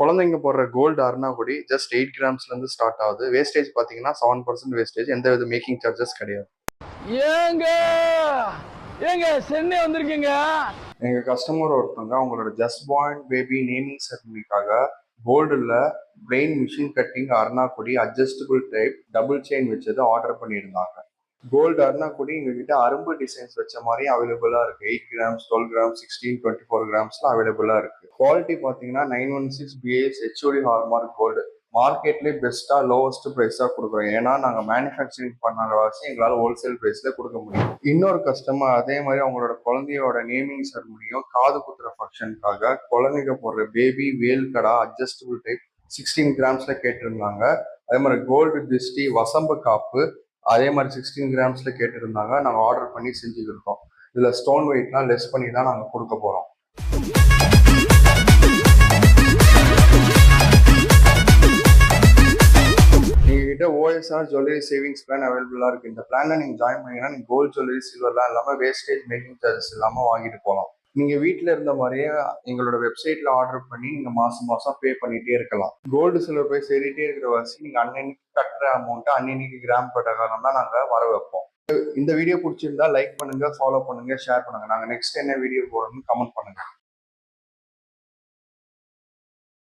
குழந்தைங்க போடுற gold அருணாக்குடி just 8 கிராம்ஸ்ல இருந்து ஸ்டார்ட் ஆகுது. வேஸ்டேஜ் பாத்தீங்கன்னா 7% வேஸ்டேஜ். எந்த வித மேக்கிங் சார்ஜஸ் கிடையாது. ஏங்க ஏங்க சென்னை வந்திருக்கீங்க. எங்க கஸ்டமர் ஒருத்தவங்க அவங்களோட ஜஸ்ட் பார்ன் பேபி நேமிங் செரமனிக்காக கோல்டுல பிரெயின் மிஷின் கட்டிங் அருணாக்குடி அட்ஜஸ்டபிள் டைப் டபுள் செயின் வச்சது ஆர்டர் பண்ணியிருந்தாங்க. கோல்டு அருணாக்குடி எங்ககிட்ட அரும்பு டிசைன்ஸ் வச்ச மாதிரி அவைலபிளா இருக்கு. 8 கிராம்ஸ், 12 கிராம்ஸ், 16, 24 கிராம்ஸ்ல அவைலபிளா இருக்கு. குவாலிட்டி பாத்தீங்கன்னா 916 BIS HOD ஹால்மார்க் கோல்டு. மார்க்கெட்லேயே பெஸ்டா லோவஸ்ட் பிரைஸா கொடுக்குறோம். ஏன்னா நாங்க மேனுஃபேக்சரிங் பண்ணாத வாசி எங்களால ஹோல்சேல் பிரைஸ்ல கொடுக்க முடியும். இன்னொரு கஸ்டமர் அதே மாதிரி அவங்களோட குழந்தையோட நேமிங் செரமனியும் காது குத்துற ஃபங்க்ஷனுக்காக குழந்தைங்க போடுற பேபி வேல் கடா அட்ஜஸ்டபிள் டைப் 16 கிராம்ஸ்ல கேட்டிருந்தாங்க. அதே மாதிரி கோல்டு திருஷ்டி வசம்பு காப்பு அதே மாதிரி 16 கிராம்ஸ்ல கேட்டிருந்தாங்க. நாங்கள் ஆர்டர் பண்ணி செஞ்சு கொடுத்தோம். இதுல ஸ்டோன் வெயிட்லாம் லெஸ் பண்ணி தான் நாங்கள் கொடுக்க போறோம். எங்ககிட்ட OSR ஜுவல்லரி சேவிங்ஸ் பிளான் அவைலபிளா இருக்கு. இந்த பிளான்ல நீங்க ஜாயின் பண்ணீங்கன்னா நீங்க கோல்டு ஜுவல்லரி சில்வர்லாம் இல்லாம வேஸ்டேஜ் மேக்கிங் சார்ஜஸ் இல்லாம வாங்கிட்டு போகலாம். நீங்க வீட்டுல இருந்த மாதிரியே எங்களோட வெப்சைட்ல ஆர்டர் பண்ணி நீங்க மாசம் மாசம் பே பண்ணிட்டே இருக்கலாம். கோல்டு சில்வர் போய் சேரிட்டே இருக்கிற வாசி நீங்க அன்னன்னைக்கு கட்டுற அமௌண்ட் அன்னன்னைக்கு கிராம் பிரகாரம் தான் நாங்க வர வைப்போம். இந்த வீடியோ பிடிச்சிருந்தா லைக் பண்ணுங்க, ஃபாலோ பண்ணுங்க, ஷேர் பண்ணுங்க. நாங்க நெக்ஸ்ட் என்ன வீடியோ போடணும்னு கமெண்ட் பண்ணுங்க.